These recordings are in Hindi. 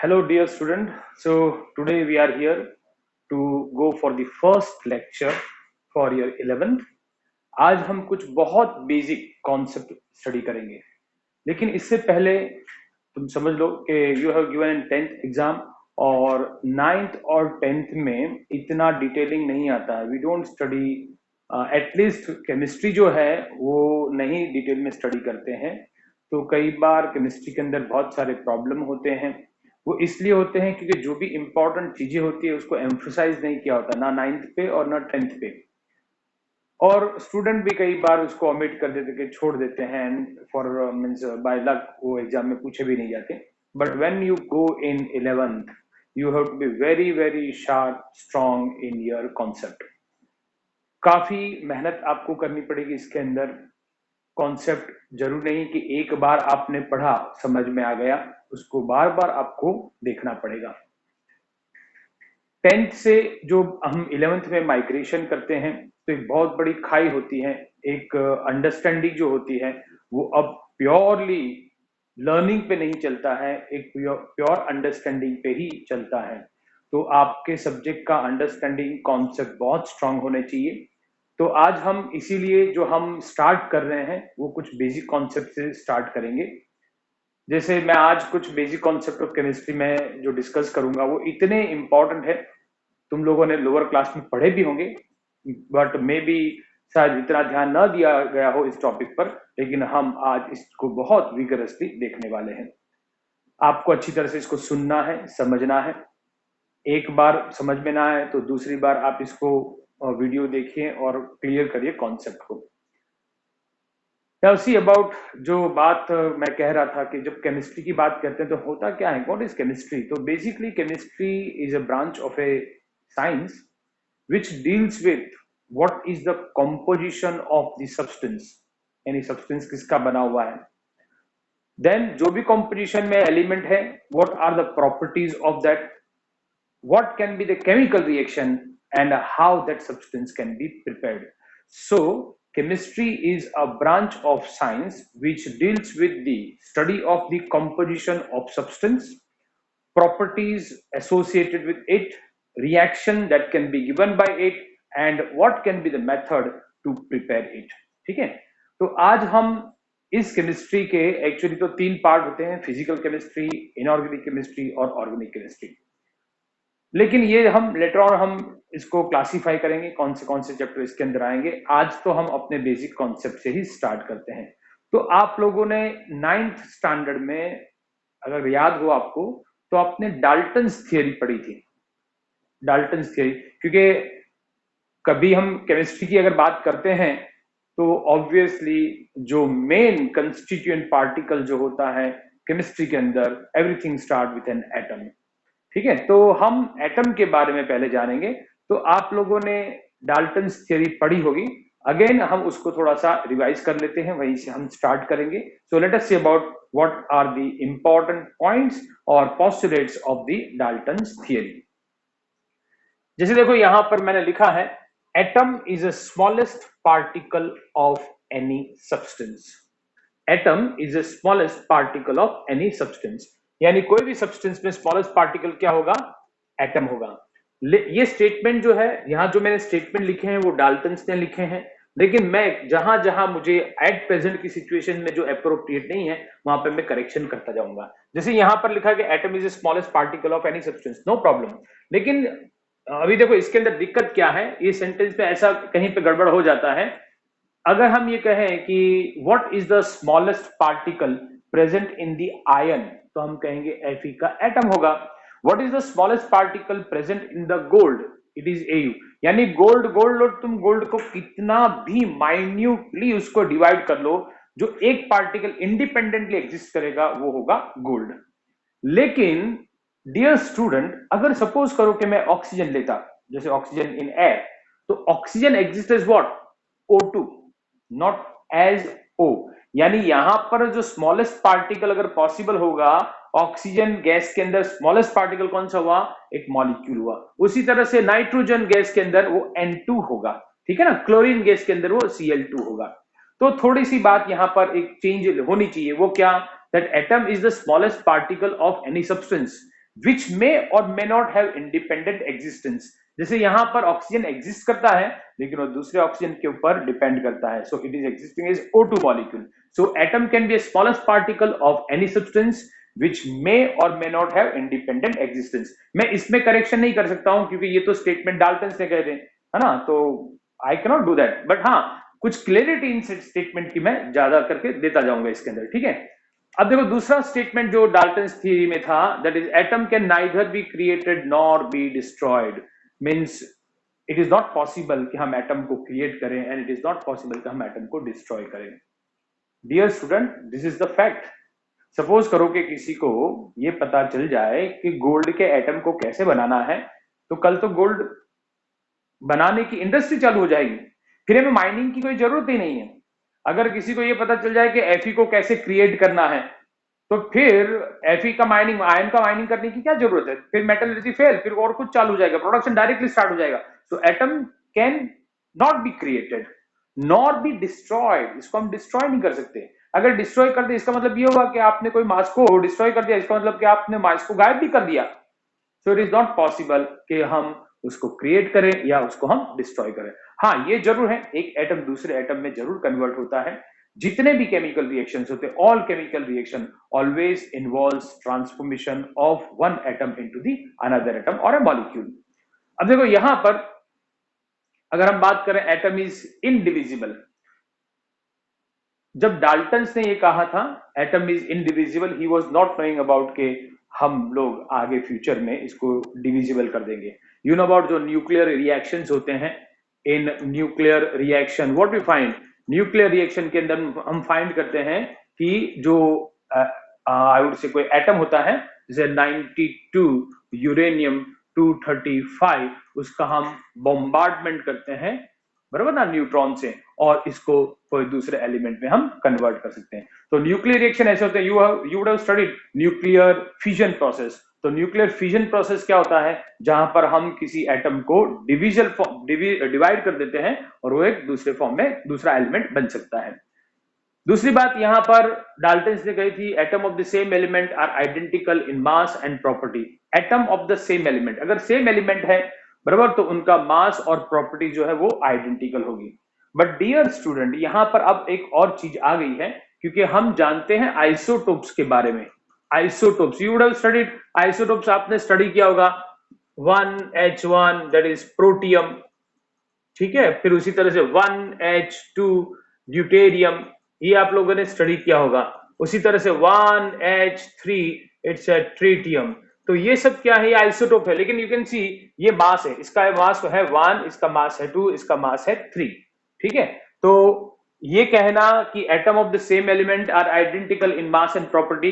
Hello, dear student. So today we are here to go for the first lecture for year 11th. आज हम कुछ बहुत बेसिक कॉन्सेप्ट स्टडी करेंगे, लेकिन इससे पहले तुम समझ लो कि you have given in 10th exam और 9th और 10th में इतना डिटेलिंग नहीं आता है. We don't study, at least chemistry जो है वो नहीं डिटेल में स्टडी करते हैं. तो कई बार केमिस्ट्री के अंदर बहुत सारे प्रॉब्लम होते हैं. वो इसलिए होते हैं क्योंकि जो भी इंपॉर्टेंट चीजें होती है उसको एम्फोसाइज नहीं किया होता, ना 9th पे और ना 10th पे. और स्टूडेंट भी कई बार उसको ओमिट कर देते कि छोड़ देते हैं, फॉर मीन्स बाय लक वो एग्जाम में पूछे भी नहीं जाते. But when you go in 11th you have to be very very sharp strong in your concept. काफी मेहनत आपको करनी पड़ेगी इसके अंदर. कॉन्सेप्ट जरूर नहीं कि एक बार आपने पढ़ा समझ में आ गया, उसको बार बार आपको देखना पड़ेगा. 10th से जो हम 11th में माइग्रेशन करते हैं तो एक बहुत बड़ी खाई होती है. एक अंडरस्टैंडिंग जो होती है वो अब प्योरली लर्निंग पे नहीं चलता है, एक प्योर अंडरस्टैंडिंग पे ही चलता है. तो आपके सब्जेक्ट का अंडरस्टैंडिंग कॉन्सेप्ट बहुत स्ट्रांग होने चाहिए. तो आज हम इसीलिए जो हम स्टार्ट कर रहे हैं वो कुछ बेसिक कॉन्सेप्ट से स्टार्ट करेंगे. जैसे मैं आज कुछ बेसिक कॉन्सेप्ट ऑफ केमिस्ट्री में जो डिस्कस करूंगा वो इतने इंपॉर्टेंट है, तुम लोगों ने लोअर क्लास में पढ़े भी होंगे, बट मे बी शायद इतना ध्यान न दिया गया हो इस टॉपिक पर. लेकिन हम आज इसको बहुत विगरसली देखने वाले हैं. आपको अच्छी तरह से इसको सुनना है, समझना है. एक बार समझ में ना आए तो दूसरी बार आप इसको वीडियो देखिए और क्लियर करिए कॉन्सेप्ट को. Now see about जो बात मैं कह रहा था कि जब केमिस्ट्री की बात करते हैं तो होता क्या है, व्हाट इज केमिस्ट्री. तो basically chemistry is a branch of A science which deals with what is the composition of the substance. यानी substance किसका बना हुआ है. Then जो भी composition में element है, what are the properties of that, what can be the chemical reaction and how that substance can be prepared. So chemistry is a branch of science which deals with the study of the composition of substance, properties associated with it, reaction that can be given by it and what can be the method to prepare it. ठीक है. तो आज हम इस केमिस्ट्री के एक्चुअली तो 3 पार्ट होते हैं, फिजिकल केमिस्ट्री, इनऑर्गेनिक केमिस्ट्री और ऑर्गेनिक केमिस्ट्री. लेकिन ये हम लेटर ऑन हम इसको क्लासिफाई करेंगे कौन से चैप्टर इसके अंदर आएंगे. आज तो हम अपने बेसिक कॉन्सेप्ट से ही स्टार्ट करते हैं. तो आप लोगों ने 9th स्टैंडर्ड में अगर याद हो आपको तो आपने डाल्टन्स थियरी पढ़ी थी. डाल्टन्स थियरी, क्योंकि कभी हम केमिस्ट्री की अगर बात करते हैं तो ऑब्वियसली जो मेन कंस्टिट्यूएंट पार्टिकल जो होता है केमिस्ट्री के अंदर, everything start with an atom. ठीक है. तो हम एटम के बारे में पहले जानेंगे. तो आप लोगों ने डाल्टन्स थियरी पढ़ी होगी. अगेन हम उसको थोड़ा सा रिवाइज कर लेते हैं, वहीं से हम स्टार्ट करेंगे. So let us see about what are the important points और postulates of the Dalton's theory. जैसे देखो यहां पर मैंने लिखा है, atom is a smallest particle of any substance. Atom is a smallest particle of any substance. यानी कोई भी सब्सटेंस में स्मॉलेस्ट पार्टिकल क्या होगा, एटम होगा. ये स्टेटमेंट जो है, यहां जो मैंने स्टेटमेंट लिखे हैं वो डाल्टन्स ने लिखे हैं, लेकिन मैं जहां जहां मुझे एट प्रेजेंट की सिचुएशन में जो अप्रोप्रिएट नहीं है वहां पे मैं करेक्शन करता जाऊंगा. जैसे यहां पर लिखा है कि atom is the smallest particle of any substance, no problem. लेकिन अभी देखो इसके अंदर दिक्कत क्या है, ये सेंटेंस पे ऐसा कहीं पे गड़बड़ हो जाता है. अगर हम ये कहें कि what is the smallest particle present in the ion, तो हम कहेंगे Fe का एटम होगा. What is the smallest particle present in the gold, it is Au. यानी गोल्ड लो, तुम गोल्ड को कितना भी माइन्यूटली उसको डिवाइड कर लो, जो एक पार्टिकल इंडिपेंडेंटली एग्जिस्ट करेगा वो होगा गोल्ड. लेकिन डियर स्टूडेंट, अगर सपोज करो कि मैं ऑक्सीजन लेता, जैसे ऑक्सीजन इन एयर, तो oxygen exist as what, O2, not as O. यानी यहां पर जो स्मॉलेस्ट पार्टिकल अगर पॉसिबल होगा, ऑक्सीजन गैस के अंदर स्मॉलेस्ट पार्टिकल कौन सा हुआ, एक मॉलिक्यूल हुआ. उसी तरह से नाइट्रोजन गैस के अंदर वो N2 होगा. ठीक है ना. क्लोरीन गैस के अंदर वो Cl2 होगा. तो थोड़ी सी बात यहां पर एक चेंज होनी चाहिए. वो क्या, that atom is the smallest particle of any substance. Which may और may not have independent existence. जैसे यहां पर ऑक्सीजन एग्जिस्ट करता है लेकिन वो दूसरे ऑक्सीजन के ऊपर डिपेंड करता है, so it is existing as O2 molecule. So atom can be a smallest particle of any substance which may or may not have independent existence। मैं इसमें करेक्शन नहीं कर सकता हूं क्योंकि ये तो स्टेटमेंट डाल्टन ने कहे थे, है ना, तो I can not do that, but हाँ कुछ क्लियरिटी इन स्टेटमेंट की मैं ज्यादा करके देता जाऊंगा इसके अंदर, ठीक है। अब देखो दूसरा स्टेटमेंट जो डाल्टन थ्योरी में था, that is atom can neither be created nor be destroyed. Means it is not possible कि हम एटम को क्रिएट करें and it is not possible कि हम एटम को डिस्ट्रॉय करें। Dear student, this is the fact. Suppose करो कि किसी को ये पता चल जाए कि गोल्ड के एटम को कैसे बनाना है, तो कल तो गोल्ड बनाने की इंडस्ट्री चालू हो जाएगी, फिर हमें माइनिंग की कोई जरूरत ही नहीं है। अगर किसी को ये पता चल जाए कि Fe को कैसे क्रिएट करना है, तो फिर Fe का माइनिंग, आयन का माइनिंग करने की क्या जरूरत है, फिर मेटलर्जी फेल, फिर और कुछ चालू हो जाएगा, प्रोडक्शन डायरेक्टली स्टार्ट हो जाएगा। So atom can not be created not be destroyed, इसको हम डिस्ट्रॉय नहीं कर सकते। अगर डिस्ट्रॉय कर दे इसका मतलब ये होगा कि आपने कोई मास को डिस्ट्रॉय कर दिया, इसका मतलब कि आपने मास को गायब भी कर दिया। सो इट इज नॉट पॉसिबल कि हम उसको क्रिएट करें या उसको हम डिस्ट्रॉय करें। हाँ ये जरूर है, एक एटम दूसरे एटम में जरूर कन्वर्ट होता है। जितने भी केमिकल रिएक्शंस होते हैं, all chemical reaction always involves transformation of one atom into the another atom और अ मॉलिक्यूल। अब देखो यहां पर अगर हम बात करें एटम इज इनडिविजिबल, जब डाल्टन ने ये कहा था atom is indivisible, he was not knowing about के हम लोग आगे फ्यूचर में इसको डिविजिबल कर देंगे। यू नो अबाउट जो न्यूक्लियर रिएक्शंस होते हैं, in nuclear reaction what we find, nuclear reaction के अंदर हम फाइंड करते हैं कि जो आई वुड से कोई एटम होता है जैसे 92 यूरेनियम 235, उसका हम बॉम्बार्डमेंट करते हैं, बराबर ना, न्यूट्रॉन से, और इसको कोई दूसरे एलिमेंट में हम कन्वर्ट कर सकते हैं। तो न्यूक्लियर रिएक्शन ऐसे होते हैं, you would have studied nuclear fission process. तो न्यूक्लियर फिजन प्रोसेस क्या होता है, जहां पर हम किसी एटम को डिवाइड कर देते हैं और वो एक दूसरे फॉर्म में दूसरा एलिमेंट बन सकता है। दूसरी बात यहां पर डाल्टन ने कही थी, atom of the same element are identical in mass and property. Atom of the same element, अगर सेम एलिमेंट है बराबर, तो उनका मास और प्रॉपर्टी जो है वो आइडेंटिकल होगी। बट डियर स्टूडेंट, यहां पर अब एक और चीज आ गई है, क्योंकि हम जानते हैं आइसोटोप्स के बारे में। Isotopes, you would have studied isotopes, आपने स्टडी किया होगा। 1H1 दैट इज प्रोटियम, ठीक है, फिर उसी तरह से 1H2 ड्यूटेरियम, ये आप लोगों ने स्टडी किया होगा। उसी तरह से 1H3 इट्स ए ट्रीटियम। तो ये सब क्या है, ये आइसोटोप है, लेकिन यू कैन सी ये मास है, इसका मास है 1, इसका मास है 2, इसका मास है 3, ठीक है। तो ये कहना कि atom of the same element are identical in mass and property,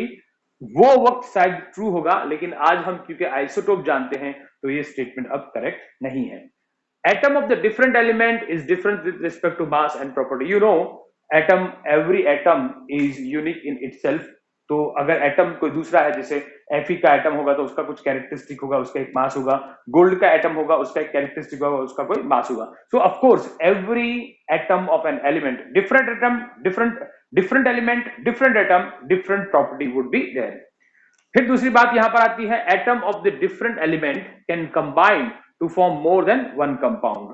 वो वक्त शायद ट्रू होगा, लेकिन आज हम क्योंकि आइसोटोप जानते हैं तो ये स्टेटमेंट अब करेक्ट नहीं है। Atom of the different element is different with respect to mass and property. You know, atom, every atom is unique in itself. तो अगर एटम कोई दूसरा है, जैसे Fe का एटम होगा तो उसका कुछ कैरेक्टरिस्टिक होगा, उसका एक मास होगा, गोल्ड का एटम होगा उसका एक कैरेक्टरिस्टिक होगा, उसका कोई मास होगा। So of course every atom of an element, different atom, different element, different atom, different property would be there. फिर दूसरी बात यहां पर आती है, atom of the different element can combine to form more than one compound.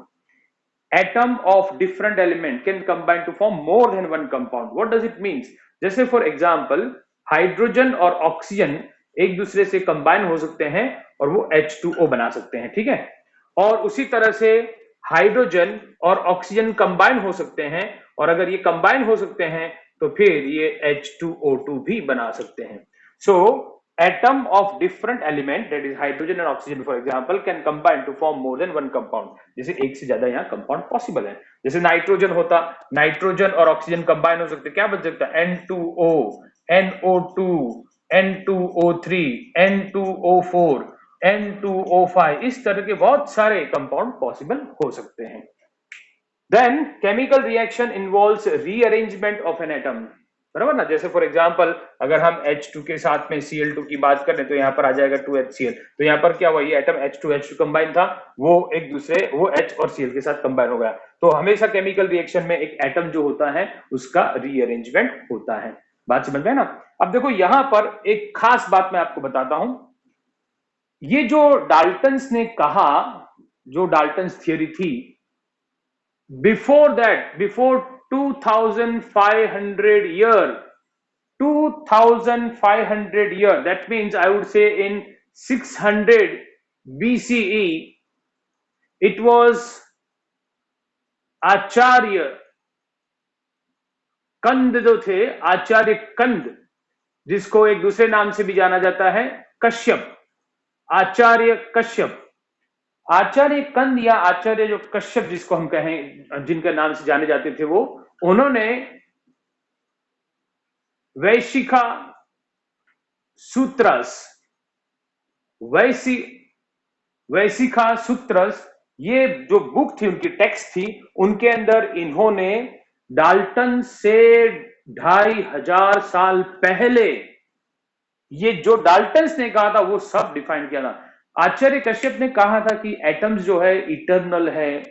Atom of different element can combine to form more than one compound. What does it means? जैसे फॉर एग्जाम्पल हाइड्रोजन और ऑक्सीजन एक दूसरे से कंबाइन हो सकते हैं और वो H2O बना सकते हैं, ठीक है। और उसी तरह से हाइड्रोजन और ऑक्सीजन कंबाइन हो सकते हैं, और अगर ये कंबाइन हो सकते हैं तो फिर ये H2O2 भी बना सकते हैं। सो atom of different element, that is hydrogen and oxygen for example, can combine to form more than one compound. जैसे एक से ज्यादा यहाँ कंपाउंड पॉसिबल है। जैसे नाइट्रोजन होता, नाइट्रोजन और ऑक्सीजन कंबाइन हो सकते, क्या बन सकता है, N2O, NO2, N2O3, N2O4, N2O5, इस तरह के बहुत सारे कंपाउंड पॉसिबल हो सकते हैं। Then chemical reaction involves rearrangement of an atom, बराबर ना। जैसे फॉर एग्जांपल अगर हम H2 के साथ में Cl2 की बात करें तो यहाँ पर आ जाएगा 2HCl, तो यहाँ पर क्या हुआ, ये एटम H2 कंबाइन था, वो एक दूसरे, वो H और Cl के साथ कंबाइन हो गया। तो हमेशा केमिकल रिएक्शन में एक एटम जो होता है उसका रीअरेंजमेंट होता है। बात समझ में ना। अब देखो यहाँ पर एक खास बात मैं आपको बताता हूं, ये जो डाल्टन्स ने कहा, जो डाल्टन्स थियरी थी, before that, before 2500 year, 2500 year, that means I would say in 600 BCE, it was आचार्य कंद जो थे, आचार्य कंद, जिसको एक दूसरे नाम से भी जाना जाता है कश्यप, आचार्य कश्यप, आचार्य कंद या आचार्य जो कश्यप जिसको हम कहें, जिनके नाम से जाने जाते थे, वो उन्होंने वैशिखा सूत्रस, वैशिखा सूत्रस, ये जो बुक थी, उनकी टेक्स्ट थी, उनके अंदर इन्होंने डाल्टन से 2500 साल पहले ये जो डाल्टन्स ने कहा था वो सब डिफाइन किया था। आचार्य कश्यप ने कहा था कि एटम्स जो है इटर्नल है,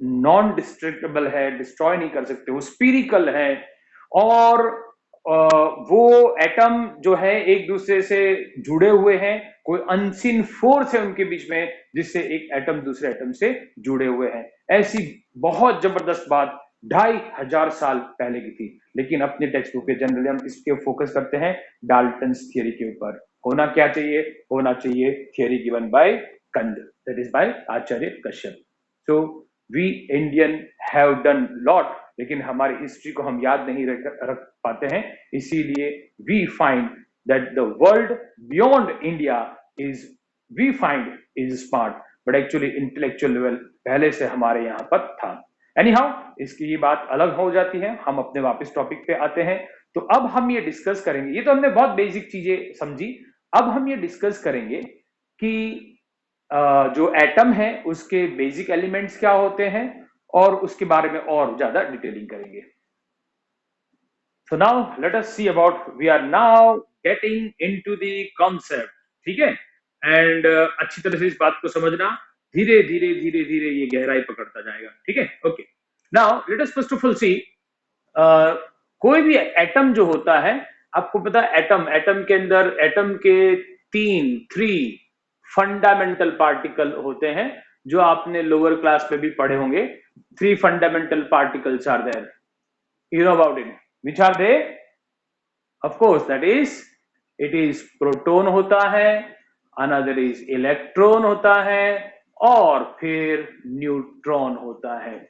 नॉन डिस्ट्रक्टेबल है, डिस्ट्रॉय नहीं कर सकते, वो स्पिरिकल है, और वो एटम जो है एक दूसरे से जुड़े हुए हैं, कोई अनसीन फोर्स है उनके बीच में जिससे एक एटम दूसरे एटम से जुड़े हुए हैं। ऐसी बहुत जबरदस्त बात 2500 साल पहले की थी। लेकिन अपने टेक्स्ट बुक पे जनरली हम किसके फोकस करते हैं? डाल्टन्स थियरी के ऊपर। होना क्या चाहिए? होना चाहिए theory given by Kanad, that is by Acharya Kashyap. So we Indian have done lot, लेकिन हमारी हिस्ट्री को हम याद नहीं रख पाते हैं, इसीलिए we find that the world beyond India is, we find is smart, but actually intellectual level पहले से हमारे यहाँ पर था। एनी हाउ, इसकी ये बात अलग हो जाती है, हम अपने वापस टॉपिक पे आते हैं। तो अब हम ये डिस्कस करेंगे, ये तो हमने बहुत बेसिक चीजें समझी, अब हम ये डिस्कस करेंगे कि जो एटम है उसके बेसिक एलिमेंट्स क्या होते हैं, और उसके बारे में और ज्यादा डिटेलिंग करेंगे। So now let us see about, we are now getting into the concept, ठीक है? एंड अच्छी तरह से इस बात को समझना, धीरे धीरे धीरे धीरे ये गहराई पकड़ता जाएगा, ठीक है? Okay, now let us first of all see, कोई भी एटम जो होता है, आपको पता है एटम के अंदर एटम के थ्री फंडामेंटल पार्टिकल होते हैं, जो आपने लोअर क्लास में भी पढ़े होंगे। Three fundamental particles are there, you know about it, which are they? Of course, that is, it is proton होता है, another is electron होता है, और फिर न्यूट्रॉन होता है।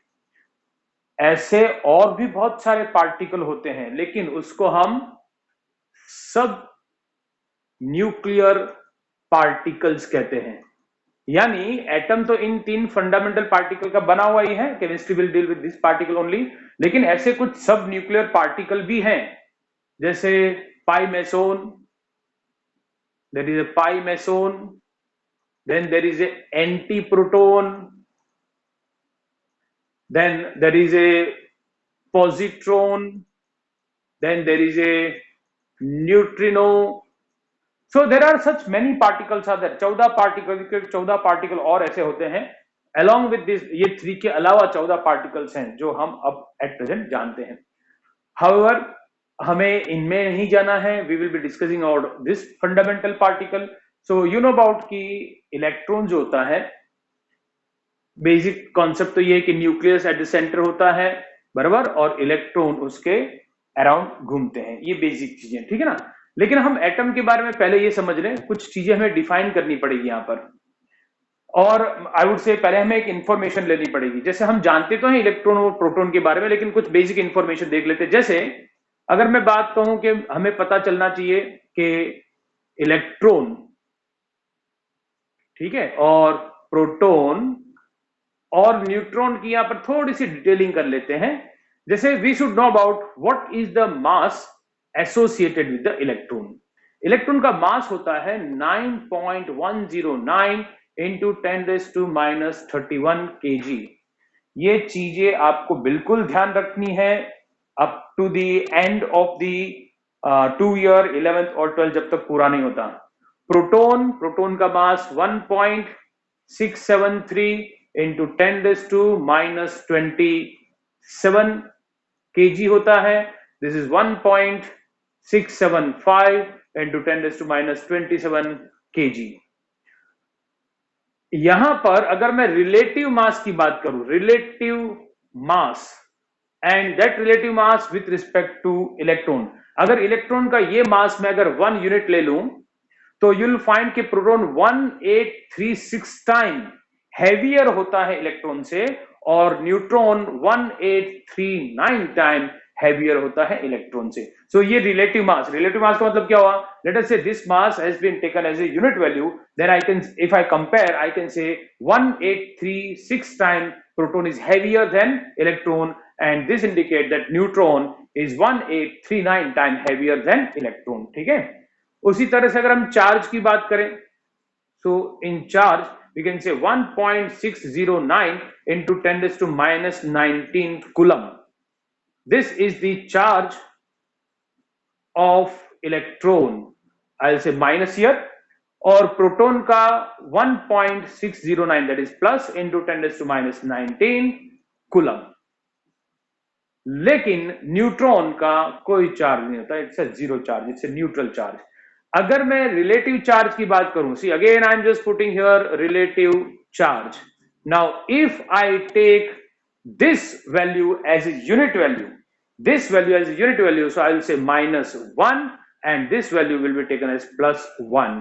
ऐसे और भी बहुत सारे पार्टिकल होते हैं, लेकिन उसको हम सब न्यूक्लियर पार्टिकल्स कहते हैं। यानी एटम तो इन तीन फंडामेंटल पार्टिकल का बना हुआ ही है, chemistry will deal with this particle only, लेकिन ऐसे कुछ सब न्यूक्लियर पार्टिकल भी हैं, जैसे pi meson, there is a pi meson, then there is a anti proton, then there is a positron, then there is a neutrino. So there are such many particles are there, 14 particle और ऐसे होते हैं। Along with this, ये 3 के अलावा 14 पार्टिकल्स हैं जो हम अब एट प्रेजेंट जानते हैं। However, हमें इनमें नहीं जाना है, we will be discussing about this fundamental particle. So you know about कि इलेक्ट्रॉन जो होता है, बेसिक कॉन्सेप्ट तो ये है कि न्यूक्लियस एट द सेंटर होता है, बराबर, और इलेक्ट्रॉन उसके अराउंड घूमते हैं, ये बेसिक चीजें, ठीक है ना? लेकिन हम एटम के बारे में पहले ये समझ लें, कुछ चीजें हमें डिफाइन करनी पड़ेगी यहाँ पर, और आई वुड से पहले हमें एक इंफॉर्मेशन लेनी पड़ेगी। जैसे हम जानते तो हैं इलेक्ट्रॉन और प्रोटॉन के बारे में, लेकिन कुछ बेसिक इंफॉर्मेशन देख लेते हैं। जैसे अगर मैं बात कहूं कि हमें पता चलना चाहिए कि इलेक्ट्रॉन, ठीक है, और प्रोटॉन और न्यूट्रॉन की यहां पर थोड़ी सी डिटेलिंग कर लेते हैं। जैसे we should know about what is the mass associated with the electron. Electron का मास होता है 9.109 इंटू 10⁻⁻31 kg। ये चीजें आपको बिल्कुल ध्यान रखनी है up to the end of the 2 year 11th और 12th, जब तक पूरा नहीं होता। प्रोटॉन का मास 1.673 इंटू 10⁻27 kg होता है। This is 1.675 into 10⁻27 kg। यहां पर अगर मैं रिलेटिव मास की बात करूं, relative mass and that relative mass with respect two electron, अगर इलेक्ट्रॉन का ये मास मैं अगर 1 यूनिट ले लूं तो यू विल फाइंड कि प्रोटॉन 1836 टाइम हैवियर होता है इलेक्ट्रॉन से और न्यूट्रॉन 1839 टाइम हैवियर होता है इलेक्ट्रॉन से. सो ये रिलेटिव मास का मतलब क्या हुआ? Let us say this mass has been taken as a unit value, then I can, if I compare, I can say 1836 time proton is heavier than electron, and this indicate that neutron is 1839 time heavier than electron. ठीक है. उसी तरह से अगर हम चार्ज की बात करें, so in charge we can say 1.609 into 10 raised to minus 19 coulomb. This is the charge of electron, I'll say minus here, और प्रोटॉन का 1.609 that is plus into 10 raised to minus 19 coulomb. लेकिन न्यूट्रॉन का कोई चार्ज नहीं होता, it's a zero charge, it's a neutral charge. अगर मैं रिलेटिव चार्ज की बात करूं, see again I am just putting here relative charge. Now if I take this value as a unit value, this value as a unit value, so I will say minus 1 and this value will be taken as plus 1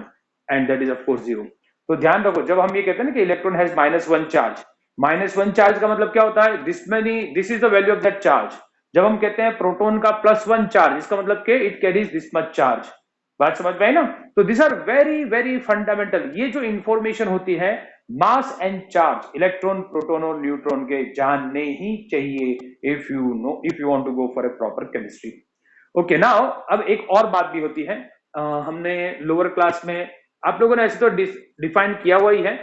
and that is of course 0. तो ध्यान रखो, जब हम ये कहते हैं ना कि इलेक्ट्रॉन हैज -1 चार्ज, -1 चार्ज का मतलब क्या होता है? This is the value of that charge. जब हम कहते हैं प्रोटॉन का +1 चार्ज, इसका मतलब कि it carries this much charge. बात समझ में आई ना? तो this are very very fundamental. ये जो इंफॉर्मेशन होती है mass and charge, electron, proton और न्यूट्रॉन के जानने ही चाहिए if you want to go for a proper chemistry. Okay, now अब एक और बात भी होती है. हमने लोअर क्लास में आप लोगों ने ऐसे तो डिफाइन किया हुआ ही है,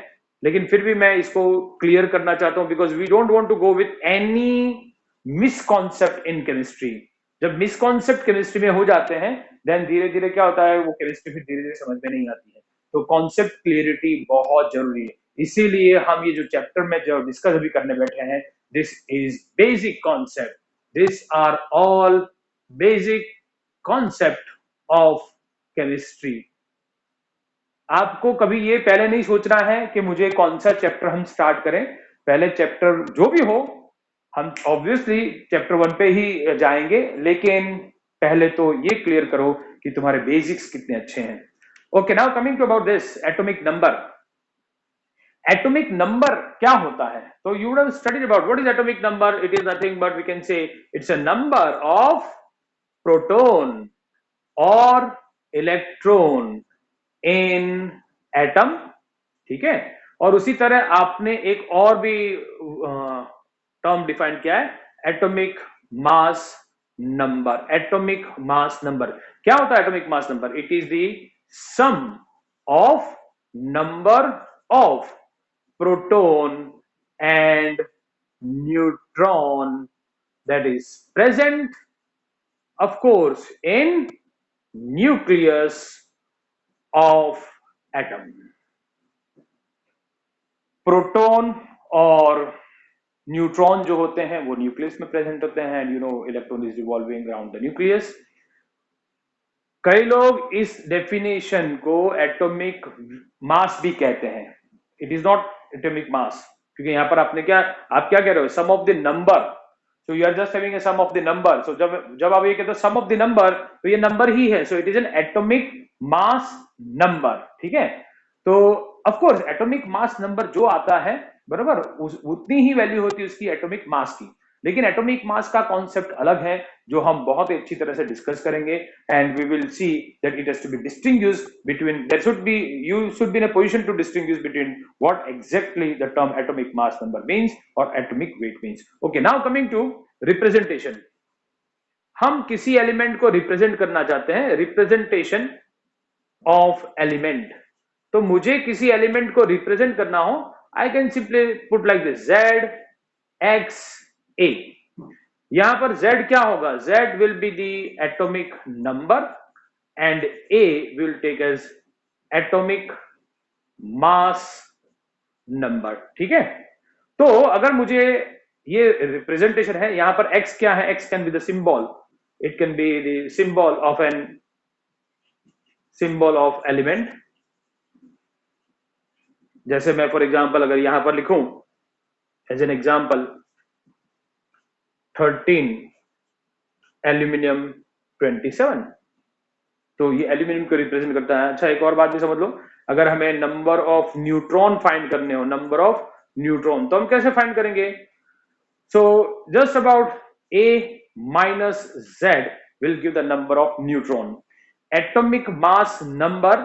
लेकिन फिर भी मैं इसको क्लियर करना चाहता हूं because we don't want to go with any misconception in chemistry. जब मिसकॉन्सेप्ट केमिस्ट्री में हो जाते हैं देन धीरे धीरे क्या होता है, वो केमिस्ट्री फिर धीरे धीरे समझ में नहीं आती है. तो कॉन्सेप्ट क्लियरिटी बहुत जरूरी है. इसीलिए हम ये जो चैप्टर में जो डिस्कस अभी करने बैठे हैं, this is basic concept, this are all basic concept of chemistry. आपको कभी ये पहले नहीं सोचना है कि मुझे कौन सा चैप्टर हम स्टार्ट करें. पहले चैप्टर जो भी हो, हम ऑब्वियसली चैप्टर 1 पे ही जाएंगे, लेकिन पहले तो ये क्लियर करो कि तुम्हारे बेसिक्स कितने अच्छे हैं. Okay, now coming to about this atomic number. Atomic number क्या होता है? तो you would have studied about what is atomic number. It is nothing but we can say it's a number of proton और इलेक्ट्रॉन इन एटम. ठीक है. और उसी तरह आपने एक और भी टर्म डिफाइन किया है, atomic mass number. Atomic mass number क्या होता है? Atomic mass number, it is the sum of number of proton and neutron that is present of course in nucleus of atom. Proton और न्यूट्रॉन जो होते हैं वो न्यूक्लियस में प्रेजेंट होते हैं, and you know electron is revolving around the nucleus. कई लोग इस डेफिनेशन को एटॉमिक मास भी कहते हैं. It is not atomic mass, क्योंकि यहां पर आप क्या कह रहे हो? Sum of the number. So you are just having a sum of the number. So जब आप ये कहते हो सम ऑफ द नंबर, तो ये नंबर ही है. So it is an atomic mass number. ठीक है. तो of course atomic mass number जो आता है, बराबर, उतनी ही वैल्यू होती है उसकी एटॉमिक मास की. लेकिन एटॉमिक मास का कॉन्सेप्ट अलग है, जो हम बहुत अच्छी तरह से डिस्कस करेंगे, and we will see that it has to be distinguished between, you should be in a position to distinguish between what exactly the term atomic mass number means or atomic weight means. Okay, now coming to representation. हम किसी एलिमेंट को रिप्रेजेंट करना चाहते हैं, रिप्रेजेंटेशन ऑफ एलिमेंट. तो मुझे किसी एलिमेंट को रिप्रेजेंट करना हो, I can simply put like this, Z X A. यहां पर Z क्या होगा? Z will be the atomic number and A will take as atomic mass number. ठीक है. तो अगर मुझे ये रिप्रेजेंटेशन है, यहां पर X क्या है? X can be the symbol, it can be the symbol of element. जैसे मैं फॉर एग्जांपल अगर यहां पर लिखूं एज एन एग्जांपल 13 एल्यूमिनियम 27, तो ये एल्यूमिनियम को रिप्रेजेंट करता है। अच्छा, एक और बात भी समझ लो, अगर हमें नंबर ऑफ न्यूट्रॉन फाइंड करने हो, नंबर ऑफ न्यूट्रॉन, तो हम कैसे फाइंड करेंगे? So just about A minus Z will give the number of neutron. Atomic mass number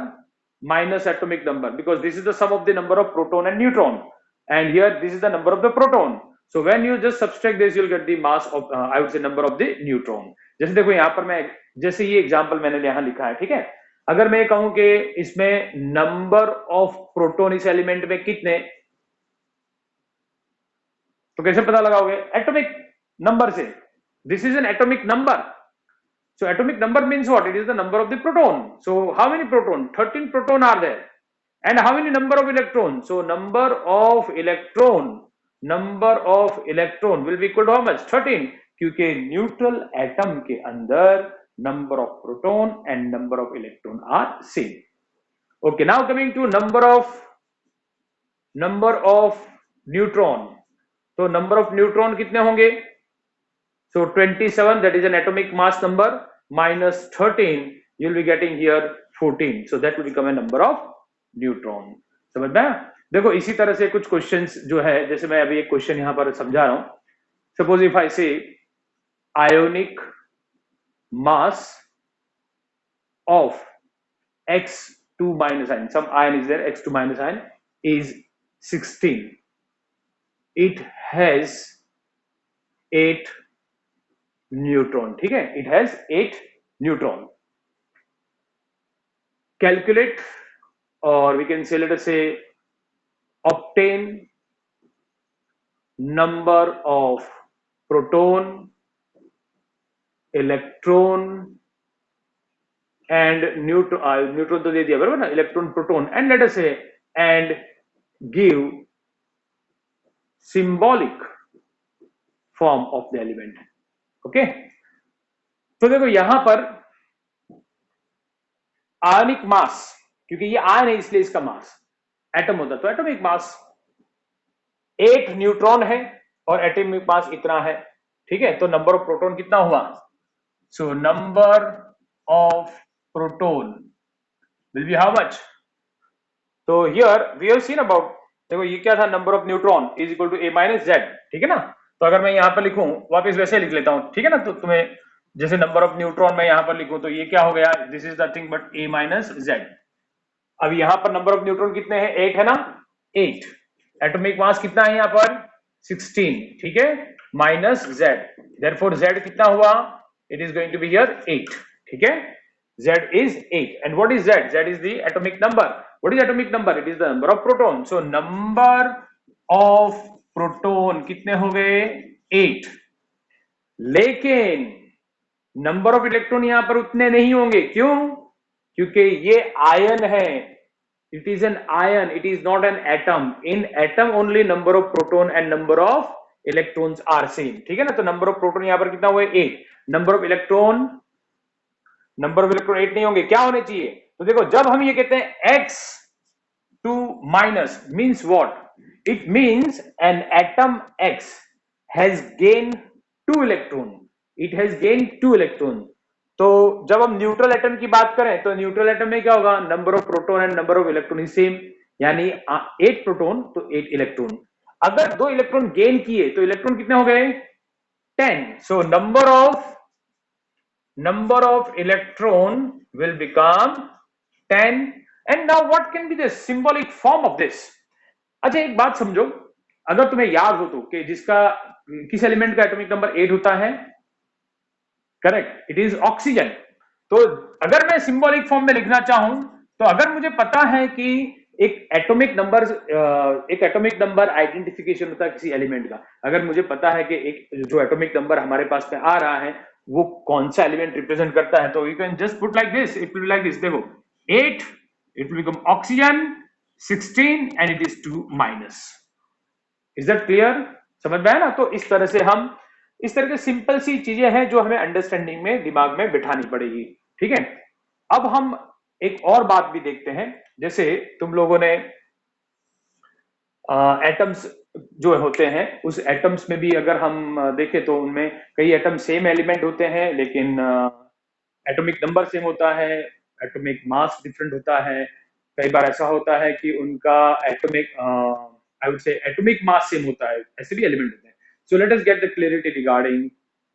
minus atomic number, because this is the sum of the number of proton and neutron, and here this is the number of the proton. So when you just subtract this, you'll get the mass of I would say number of the neutron. जैसे देखो यहाँ पर मैं, जैसे ये एग्जाम्पल मैंने यहाँ लिखा है, ठीक है, अगर मैं कहूं कि इसमें नंबर ऑफ प्रोटॉन इस एलिमेंट में कितने, तो कैसे पता लगाओगे? एटॉमिक नंबर से। This is an atomic number, so atomic number means what? It is the number of the proton. So how many proton? 13 proton are there. And how many number of electron? So number of electron will be equal to how much? 13, क्योंकि न्यूट्रल एटम के अंदर number of proton and number of electron are same. Okay, now coming to number of neutron. तो number of neutron कितने होंगे? So 27, that is an atomic mass number, minus 13, you'll be getting here 14. So that will become a number of neutron. समझ में? देखो इसी तरह से कुछ क्वेश्चंस जो है, जैसे मैं अभी एक क्वेश्चन यहां पर समझा रहा हूं. Suppose if I say ionic mass of X2 minus ion, some ion is there, X2 minus ion is 16. It has 8 neutron, ठीक है, इट हैज 8 न्यूट्रॉन. कैलकुलेट, और we can say let us say obtain number of proton, electron and neutron. Neutron तो दे दिया बराबर ना, electron, proton, and let us say and give symbolic form of the element. Okay, तो देखो यहां पर आयनिक मास, क्योंकि ये आयन है इसलिए इसका मास, एटम होता तो एटॉमिक मास 8 न्यूट्रॉन है और एटॉमिक मास इतना है, ठीक है. तो नंबर ऑफ प्रोटॉन कितना हुआ? So number of proton will be how much? तो here we have seen about, देखो ये क्या था, number of neutron is equal to A minus Z, ठीक है ना. तो अगर मैं यहां पर लिखूं, वापस वैसे लिख लेता हूं, ठीक है ना. तो तुम्हें जैसे नंबर ऑफ न्यूट्रॉन मैं यहां पर लिखूं, तो ये क्या हो गया? This is nothing but A minus Z. अब यहां पर नंबर ऑफ न्यूट्रॉन कितने हैं? 8 है ना, 8. एटॉमिक मास कितना है यहां पर? 16, ठीक है, माइनस Z. देयरफॉर Z कितना हुआ? It is going to be here 8, ठीक है. Z is 8, and what is Z? Z is the atomic number. What is atomic number? It is the number of proton. So number of proton कितने हो गए? 8. लेकिन नंबर ऑफ इलेक्ट्रॉन यहां पर उतने नहीं होंगे. क्यों? क्योंकि ये आयन है. It is an ion. It is not an atom. In atom only number of proton and number of electrons are same. ठीक है ना. तो नंबर ऑफ प्रोटॉन यहां पर कितना हुआ? 8. नंबर ऑफ इलेक्ट्रॉन 8 नहीं होंगे. क्या होने चाहिए? तो देखो जब हम ये कहते हैं X2 minus means what? It means an atom X has gained 2 electron. It has gained 2 electron. तो जब हम न्यूट्रल एटम की बात करें, तो न्यूट्रल एटम में क्या होगा? Number of proton and number of electron is same, यानी 8 प्रोटॉन तो 8 इलेक्ट्रॉन. अगर 2 इलेक्ट्रॉन गेन किए तो इलेक्ट्रॉन कितने हो गए? 10. सो number of electron will become 10. And now what can be the symbolic form of this? अच्छा एक बात समझो, अगर तुम्हें याद हो तो कि जिसका किस एलिमेंट का एटॉमिक नंबर 8 होता है? Correct, it is oxygen. तो अगर मैं सिंबॉलिक फॉर्म में लिखना चाहूं, तो अगर मुझे पता है कि एक एटॉमिक नंबर आइडेंटिफिकेशन होता है किसी एलिमेंट का, अगर मुझे पता है कि एक जो एटॉमिक नंबर हमारे पास में आ रहा है वो कौन सा एलिमेंट रिप्रेजेंट करता है, तो you can just put like this. It will B like this. देखो 8, it will become oxygen, 16 and it is 2 minus. Is that clear? समझ में आया ना. तो इस तरह से हम, इस तरह के सिंपल सी चीजें हैं जो हमें अंडरस्टैंडिंग में, दिमाग में बिठानी पड़ेगी, ठीक है. अब हम एक और बात भी देखते हैं. जैसे तुम लोगों ने एटम्स जो होते हैं, उस एटम्स में भी अगर हम देखें तो उनमें कई एटम सेम एलिमेंट होते हैं, लेकिन एटॉमिक नंबर सेम होता है, एटॉमिक मास डिफरेंट होता है। कई बार ऐसा होता है कि उनका atomic I would say atomic mass same होता है, ऐसे भी एलिमेंट होते हैं। सो let us get the clarity regarding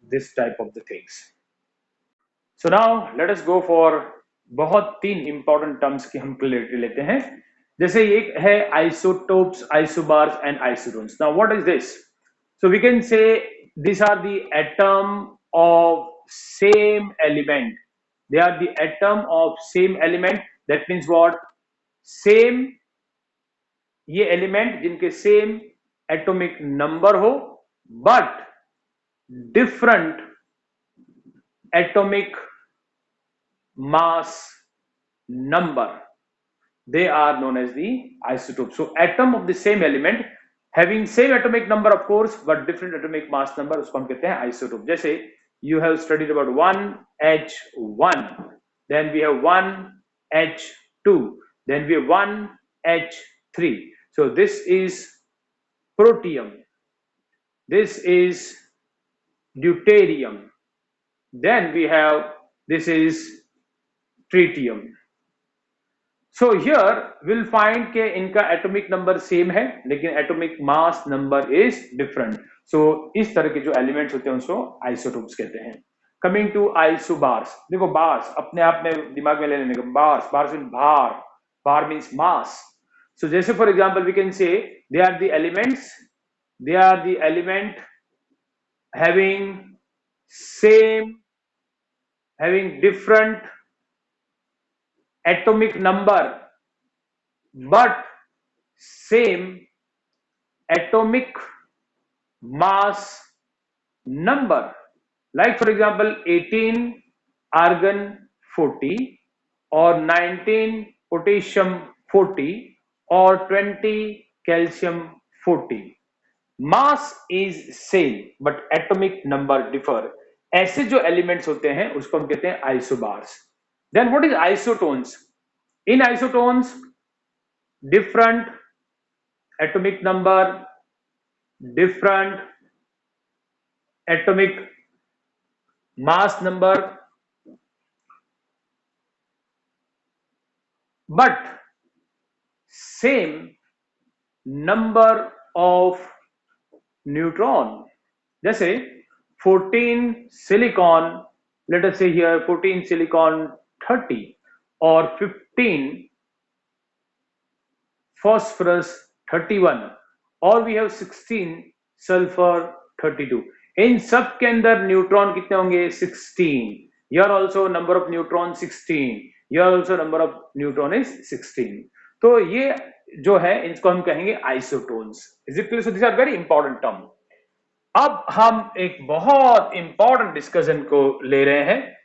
this type of the things. So now let us go for बहुत तीन इंपॉर्टेंट टर्म्स की हम क्लैरिटी लेते हैं। जैसे एक है isotopes, isobars and isotones. Now what is this? So we can say these are the atom of same element. They are the atom of same element. That means what? Same, ये एलिमेंट जिनके सेम एटॉमिक नंबर हो but different atomic mass number, they are known as the isotope. So atom of the same element having same atomic number of course but different atomic mass number, उसको हम कहते हैं isotope. जैसे you have studied about 1H1, then we have 1H2, then we have 1H3. So this is protium, this is deuterium, then we have this is tritium. So here we'll find कि इनका एटॉमिक नंबर सेम है लेकिन atomic mass number is different. So इस तरह के जो एलिमेंट्स होते हैं उसको आइसोटोप्स कहते हैं. कमिंग टू आइसोबार्स, देखो बार्स अपने आप में दिमाग में ले लेने का. बार्स मीन भार, भार मीन्स मास. सो जैसे for example we can say they are the elements, they are the element having same, having different atomic number but same atomic mass number. Like for example 18 argon 40 or 19 potassium 40 or 20 calcium 40. Mass is same but atomic number differ. ऐसे जो एलिमेंट्स होते हैं उसको हम कहते हैं isobars. Then what is isotones? In isotones different atomic number, different atomic mass number but same number of neutron. जैसे 14 silicon, let us say here 14 silicon 30 or 15 phosphorus 31 or we have 16 sulfur 32. इन सब के अंदर न्यूट्रॉन कितने होंगे? 16. Here also number of neutron 16. Here also number of neutron is 16. तो ये जो है इसको हम कहेंगे isotones. Is it clear? So these are very important terms. अब हम एक बहुत इंपॉर्टेंट डिस्कशन को ले रहे हैं.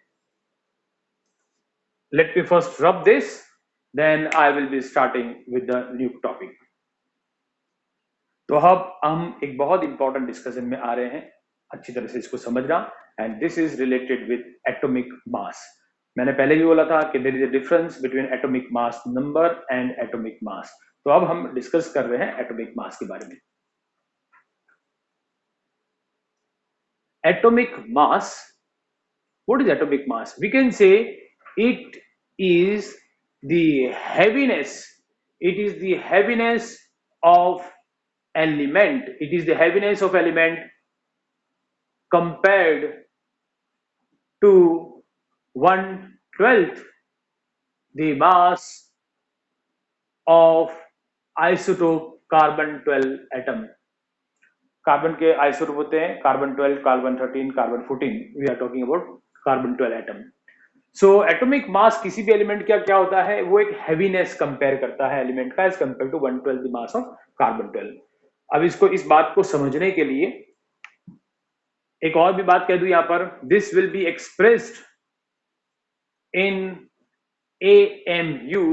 Let me first rub this, then I will be starting with the new topic. तो अब हम एक बहुत इंपॉर्टेंट डिस्कशन में आ रहे हैं, अच्छी तरह से इसको समझना. And this is related with atomic mass. मैंने पहले भी बोला था कि there is a difference between atomic mass number and atomic mass. तो अब हम डिस्कस कर रहे हैं एटॉमिक मास के बारे में. Atomic mass, what is atomic mass? We can say it is the heaviness, it is the heaviness of element, it is the heaviness of element compared to 1/12 the mass of isotope carbon 12 atom. Carbon के आइसोटोप होते हैं carbon 12, carbon 13, carbon 14. We are talking about carbon 12 atom. So atomic mass किसी भी एलिमेंट का क्या होता है? वो एक हैवीनेस कंपेयर करता है एलिमेंट का as compare to 1/12 the mass of carbon 12. अब इसको इस बात को समझने के लिए एक और भी बात कह दूं यहां पर. This will be expressed in AMU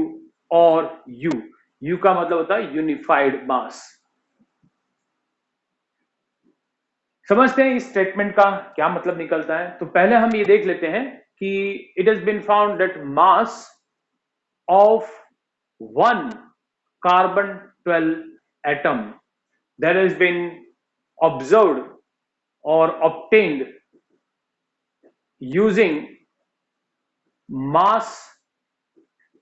और U. U का मतलब होता है यूनिफाइड मास. समझते हैं इस स्टेटमेंट का क्या मतलब निकलता है. तो पहले हम ये देख लेते हैं कि it has been found that mass of one carbon 12 atom that has been observed or obtained using mass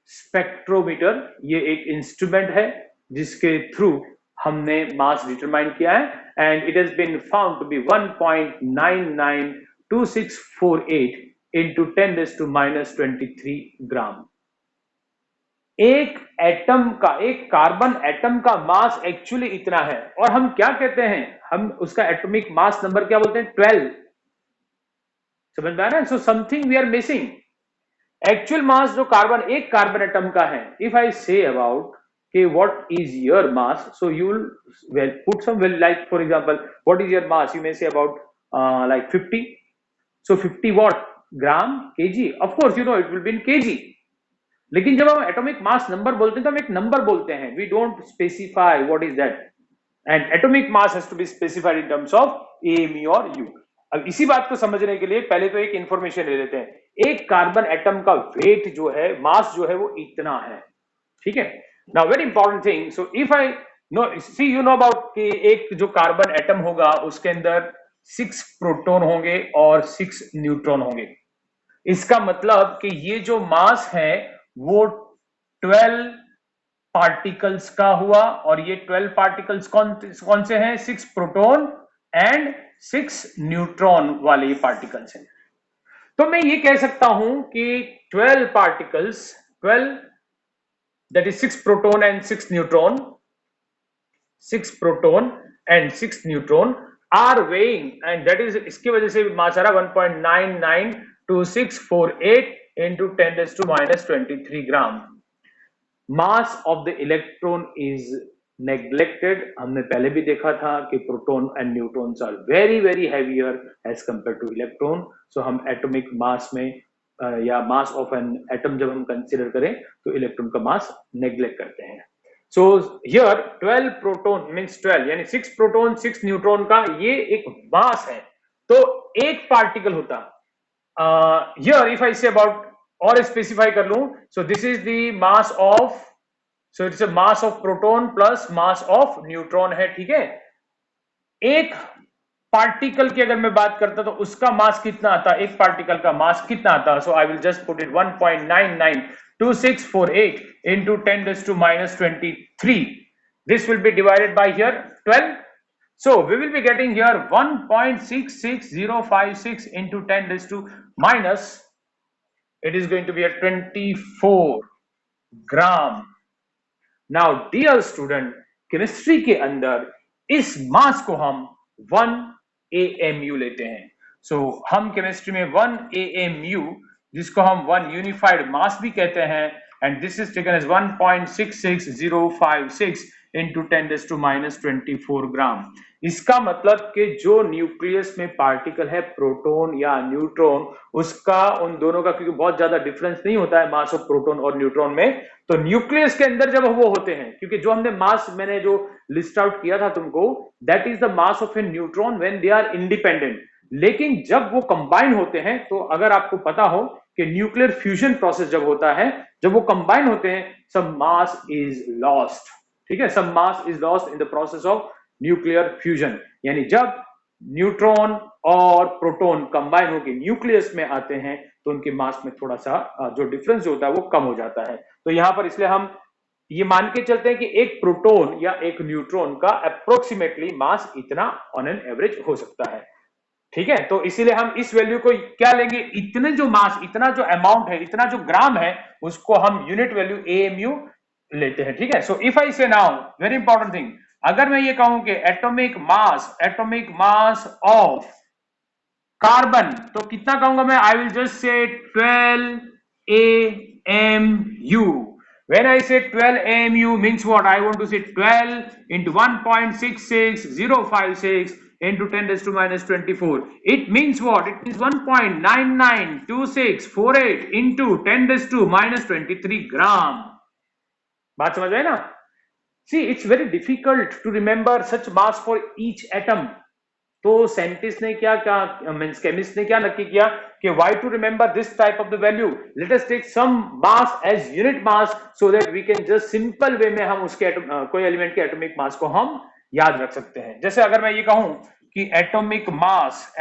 spectrometer, ये एक इंस्ट्रूमेंट है जिसके थ्रू हमने मास डिटरमाइन किया है, and it has been found to be 1.992648 into 10⁻⁻23 gram. एक एटम का, एक कार्बन एटम का मास एक्चुअली इतना है, और हम क्या कहते हैं, हम उसका एटॉमिक मास नंबर क्या बोलते हैं, 12। समझ में आ रहा है? So something we are missing. Actual mass जो कार्बन, एक कार्बन एटम का है, इफ आई से अबाउट कि what is your mass, so you will put some like for example what is your mass, you may say about like 50, so 50 what gram kg, of course you know it will be in kg. लेकिन जब हम एटॉमिक मास नंबर बोलते हैं तो हम एक नंबर बोलते हैं, we don't specify what is that, and atomic mass has to be specified in terms of AMU और यू। अब इसी बात को समझने के लिए पहले तो एक इंफॉर्मेशन ले लेते हैं। एक कार्बन एटम का वेट जो है, मास जो है, वो इतना है, ठीक है। Now very important thing, so if I know, see you know about कि एक जो कार्बन एटम होगा उसके अंदर 6 प्रोटॉन होंगे और 6 न्यूट्रॉन होंगे। इसका मतलब कि ये जो मास है वो 12 पार्टिकल्स का हुआ, और ये 12 पार्टिकल्स कौन से हैं, 6 प्रोटॉन एंड 6 न्यूट्रॉन वाले पार्टिकल्स हैं। तो मैं ये कह सकता हूं कि 12 particles, 12 that is 6 proton and 6 neutron, 6 proton and 6 neutron are weighing, and that is, इसकी वजह से मास आ रहा 1.992648 into 10⁻⁻23 gram. Mass of the electron is neglected. हमने पहले भी देखा था कि proton and neutrons are very very heavier as compare two electron. सो हम एटॉमिक मास में या मास ऑफ एन एटम जब हम कंसीडर करें तो इलेक्ट्रॉन का मास नेग्लेक्ट करते हैं। सो हियर 12 प्रोटॉन मींस 12 यानी 6 प्रोटॉन 6 न्यूट्रॉन का ये एक मास है। तो एक पार्टिकल होता, here if I say about, और स्पेसिफाई कर लूं, so this is the mass of, so it's a mass of proton plus mass of neutron है, ठीक है। एक पार्टिकल की अगर मैं बात करता तो उसका मास कितना आता, एक पार्टिकल का मास कितना आता, so I will just put it 1.992648 into 10⁻⁻23. This will be divided by here 12. So we will be getting here 1.66056 into 10⁻, it is going to be a 24 gram. Now dear student, chemistry के अंदर इस मास को हम 1 AMU लेते हैं। सो हम केमिस्ट्री में 1 AMU, जिसको हम 1 यूनिफाइड मास भी कहते हैं, and this is taken as 1.66056 into 10⁻24 gram. इसका मतलब कि जो न्यूक्लियस में पार्टिकल है, प्रोटॉन या न्यूट्रॉन, उसका उन दोनों का क्योंकि बहुत ज्यादा डिफरेंस नहीं होता है मास ऑफ प्रोटॉन और न्यूट्रॉन में, तो न्यूक्लियस के अंदर जब वो होते हैं, क्योंकि जो हमने मास मैंने जो लिस्ट आउट किया था तुमको, that is the mass of a neutron when they are independent. लेकिन जब वो कंबाइन होते हैं, तो अगर आपको पता हो कि न्यूक्लियर फ्यूजन प्रोसेस जब होता है, जब वो कंबाइन होते हैं, सम मास इज लॉस्ट, ठीक है, some mass is lost in the process of nuclear fusion. यानी जब न्यूट्रॉन और प्रोटॉन कंबाइन होकर न्यूक्लियस में आते हैं तो उनके मास में थोड़ा सा जो डिफरेंस होता है वो कम हो जाता है। तो यहां पर इसलिए हम ये मान के चलते हैं कि एक प्रोटॉन या एक न्यूट्रॉन का अप्रोक्सीमेटली मास इतना ऑन एन एवरेज हो सकता है, ठीक है। तो इसीलिए हम इस वैल्यू को क्या लेंगे, इतने जो मास, इतना जो अमाउंट है, इतना जो ग्राम है, उसको हम यूनिट वैल्यू AMU लेते हैं, ठीक है। सो इफ आई से नाउ, वेरी इंपॉर्टेंट थिंग, अगर मैं ये कहूं कि एटॉमिक मास ऑफ कार्बन, तो कितना कहूंगा मैं, आई will just say 12 AMU। When I say 12 AMU means what? I want to say 12 into 1.66056 into 10⁻24. It means what? It means 1.992648 into 10⁻23 ग्राम। बात समझ आए ना? See, it's very difficult to remember such mass for each atom. तो साइंटिस्ट ने क्या क्या मींस केमिस्ट ने क्या नक्की किया कि why to remember this type of the value, let us take some mass as unit mass so that we can just simple way में हम उसके कोई एलिमेंट के एटॉमिक मास को हम याद रख सकते हैं। जैसे अगर मैं ये कहूं कि एटॉमिक मास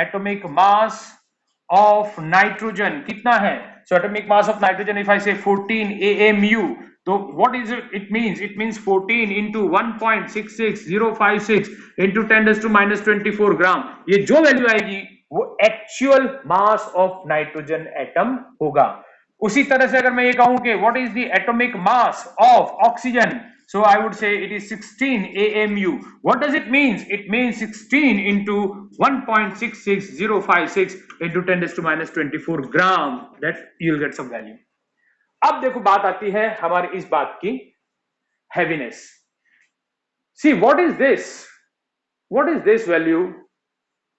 ऑफ नाइट्रोजन कितना है, so atomic mass of nitrogen if I say 14 AMU, so what is it? It means 14 into 1.66056 into 10 to minus 24 ग्राम। ये जो वैल्यू आएगी वो actual mass of nitrogen atom होगा। उसी तरह से अगर मैं ये कहूं कि what is the atomic mass of oxygen, so I would say it is 16 AMU. What does it means? It means 16 into 1.66056 into 10 to minus 24 gram, that you'll get some value. अब देखो बात आती है हमारी इस बात की, heaviness. See, what is this? What is this value?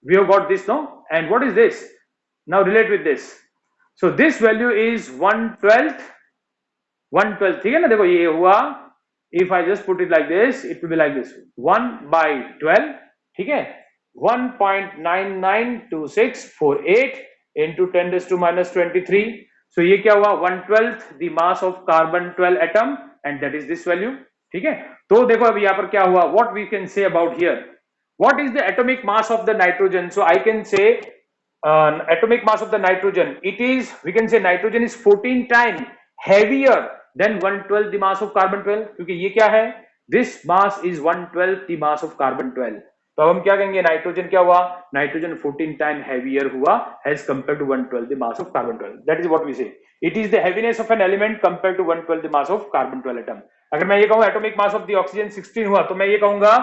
We have got this, no? And what is this? Now relate with this. So this value is 1/12, 1/12, ठीक है ना? देखो ये हुआ, if I just put it like this, it will be like this, 1/12, ठीक है, 1.992648 into 10 to minus 23. So ये क्या हुआ, 1/12 the mass of carbon 12 atom, and that is this value, ठीक है। तो देखो अब यहाँ पर क्या हुआ, what we can say about here, what is the atomic mass of the nitrogen? So I can say atomic mass of the nitrogen, it is, we can say nitrogen is 14 times heavier than 1/12 the mass of carbon 12, क्योंकि ये क्या है, this mass is 1/12 the mass of carbon 12। तो अब हम क्या कहेंगे, नाइट्रोजन क्या हुआ, नाइट्रोजन 14 टाइम heavier हुआ as compared to 1/12 the mass of carbon 12। that is what we say, it is the heaviness of an element compared to 1/12 the mass of carbon 12 atom। अगर मैं ये कहूँ atomic mass of the oxygen 16 हुआ, तो मैं ये कहूंगा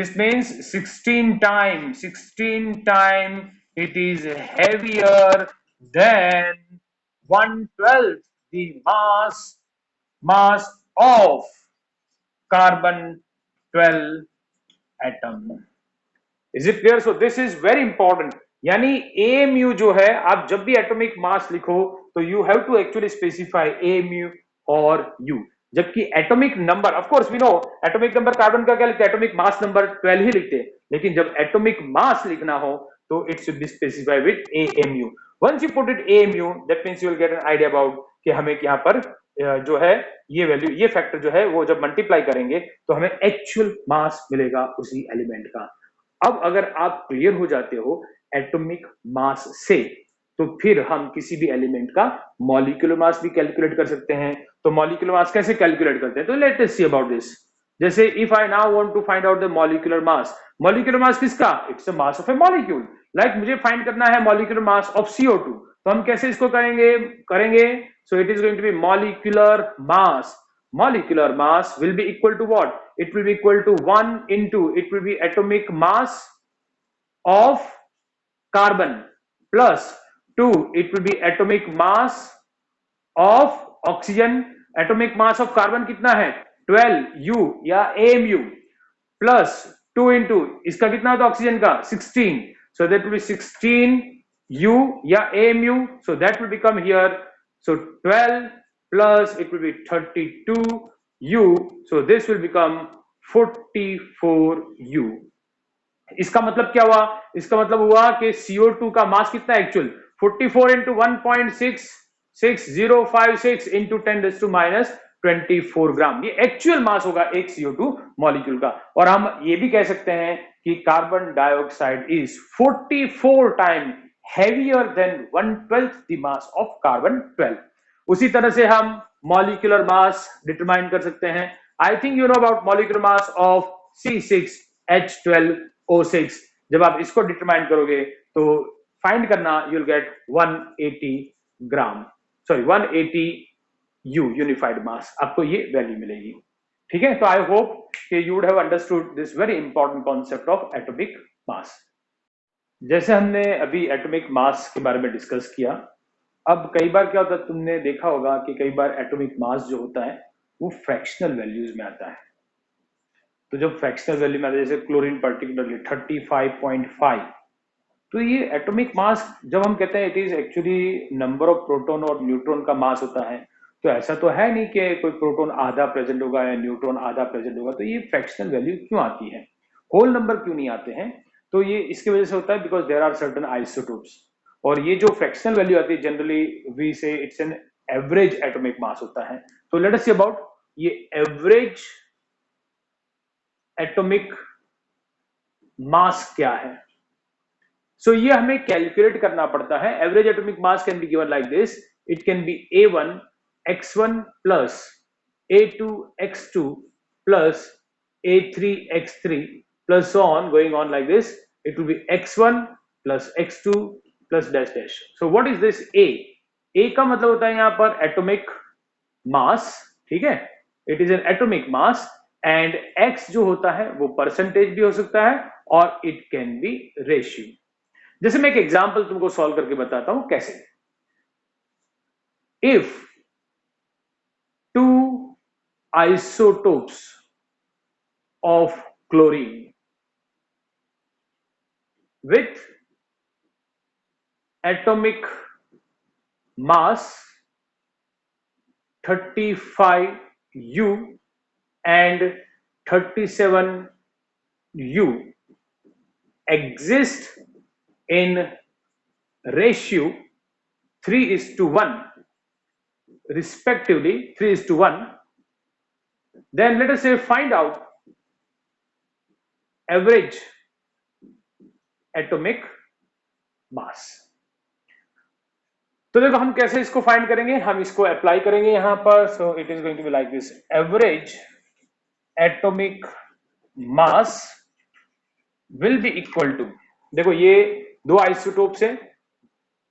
this means 16 time it is heavier than 1/12 the mass of carbon 12 atom। Is it clear? So this is very important। यानी AMU जो है, आप जब भी एटॉमिक मास लिखो तो you have to actually specify AMU और U, जबकि atomic number, of course we know atomic number carbon का क्या लिखते हैं, एटॉमिक मास नंबर 12 ही लिखते हैं, लेकिन जब एटॉमिक मास लिखना हो तो it should be specified with AMU। Once you put it AMU, that means you will get an idea about कि हमें यहाँ पर जो है ये वैल्यू, ये फैक्टर जो है वो जब मल्टीप्लाई करेंगे तो हमें एक्चुअल मास मिलेगा उसी एलिमेंट का। अब अगर आप क्लियर हो जाते हो एटॉमिक मास से, तो फिर हम किसी भी एलिमेंट का मॉलिक्यूलर मास भी कैलकुलेट कर सकते हैं। तो मॉलिक्यूलर मास कैसे कैलकुलेट करते हैं, तो let us see about this. जैसे if I now want to find out the molecular mass किसका, it's the mass of a molecule. Like मुझे फाइंड करना है मॉलिक्यूलर मास ऑफ CO2, तो हम कैसे इसको करेंगे so it is going to be molecular mass will be equal to what, it will be equal to 1 into, it will be atomic mass of carbon plus 2, it will be atomic mass of oxygen। atomic mass of carbon कितना है 12 U या AMU plus 2 into इसका कितना होता है ऑक्सीजन का 16, so that will be 16 U या AMU, so that will become here, so 12 plus it will be 32 U, so this will become 44 U। इसका मतलब क्या हुआ, इसका मतलब हुआ कि CO2 का मास कितना है actual 44 into 1.66056 into 10 to minus 24 ग्राम, ये एक्चुअल मास होगा एक CO2 मॉलिक्यूल का। और हम ये भी कह सकते हैं कि carbon dioxide is 44 time heavier than 1/12 the mass of carbon 12। उसी तरह से हम मॉलिक्यूलर मास डिटरमाइन कर सकते हैं। I think you know about molecular mass of C6H12O6। जब आप इसको डिटरमाइन करोगे तो फाइंड करना, you will get 180 gram, sorry 180 U unified mass, आपको ये वैल्यू मिलेगी। ठीक है, तो आई होप कि you would have understood this very important concept of atomic mass. जैसे हमने अभी एटॉमिक मास के बारे में डिस्कस किया, अब कई बार क्या होता है, तुमने देखा होगा कि कई बार एटॉमिक मास जो होता है वो फ्रैक्शनल वैल्यूज में आता है। तो जब फ्रैक्शनल वैल्यू में आता है, जैसे क्लोरीन पर्टिकुलरली 35.5, तो ये एटॉमिक मास जब हम कहते हैं it is actually number of proton और न्यूट्रॉन का मास होता है, तो ऐसा तो है नहीं कि कोई प्रोटॉन आधा प्रेजेंट होगा या न्यूट्रॉन आधा प्रेजेंट होगा। तो ये फ्रैक्शनल वैल्यू क्यों आती है, होल नंबर क्यों नहीं आते हैं? तो ये इसकी वजह से होता है because there are certain isotopes, और ये जो फ्रैक्शनल वैल्यू आती है generally we say it's an average atomic mass होता है। तो लेट अस सी अबाउट ये एवरेज एटॉमिक मास क्या है। सो ये हमें कैलकुलेट करना पड़ता है। Average atomic mass can be given like this, it can be A1 x1 plus A2 x2 plus A3 x3 plus so on going on like this. It will be x1 plus x2 plus dash dash. So what is this A? A का मतलब होता है यहां पर एटॉमिक मास, ठीक है, it is an atomic mass, and x जो होता है वो परसेंटेज भी हो सकता है और इट कैन बी रेशियो। जैसे मैं एक एग्जांपल तुमको सॉल्व करके बताता हूं कैसे। If two isotopes of chlorine with atomic mass 35U and 37U exist in ratio 3:1 respectively, 3:1, then let us say find out average atomic mass. तो देखो हम कैसे इसको फाइंड करेंगे, हम इसको अप्लाई करेंगे यहां पर। So it is going to be like this, average atomic mass will be equal to, देखो ये दो आइसोटोप्स है,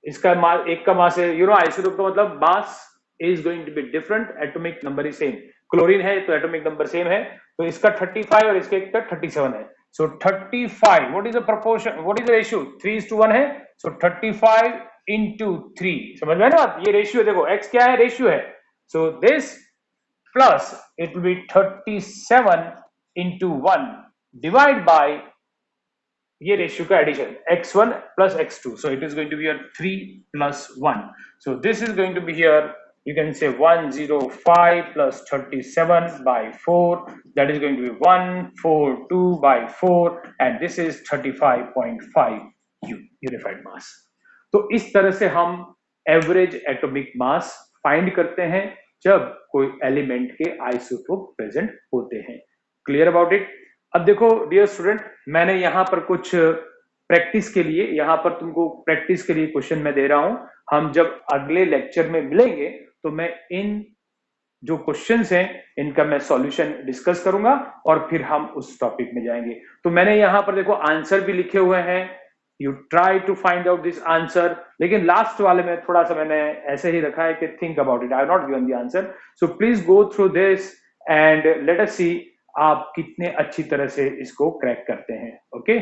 इसका मास, एक का मास है, यू नो आइसोटोप का मतलब mass is going to be different, atomic number is same. Chlorine है तो एटॉमिक नंबर सेम है, तो इसका 35 और इसके का 37 है। So 35, what is the proportion, what is the ratio? 3:1 है, so 35 into 3, समझ में ना बात, ये रेशियो देखो x क्या है, रेशियो है, so this plus it will be 37 into 1 divide by ये रेशियो का addition x1 plus x2, so it is going to be here 3 plus 1, so this is going to be here, you can say 105 plus 37 by 4, that is going to be 142 by 4, and this is 35.5 U unified mass। तो इस तरह से हम एवरेज एटॉमिक मास फाइंड करते हैं जब कोई एलिमेंट के आइसोटोप प्रेजेंट होते हैं। Clear about it. अब देखो डियर स्टूडेंट, मैंने यहां पर कुछ प्रैक्टिस के लिए, यहां पर तुमको प्रैक्टिस के लिए क्वेश्चन मैं दे रहा हूं। हम जब अगले लेक्चर में मिलेंगे तो मैं इन जो क्वेश्चंस हैं इनका मैं सॉल्यूशन डिस्कस करूंगा और फिर हम उस टॉपिक में जाएंगे। तो मैंने यहां पर देखो आंसर भी लिखे हुए हैं, you try to find out this answer, लेकिन लास्ट वाले में थोड़ा सा मैंने ऐसे ही रखा है कि think about it, I have not given the answer, so please go through this and let us see आप कितने अच्छी तरह से इसको क्रैक करते हैं। ओके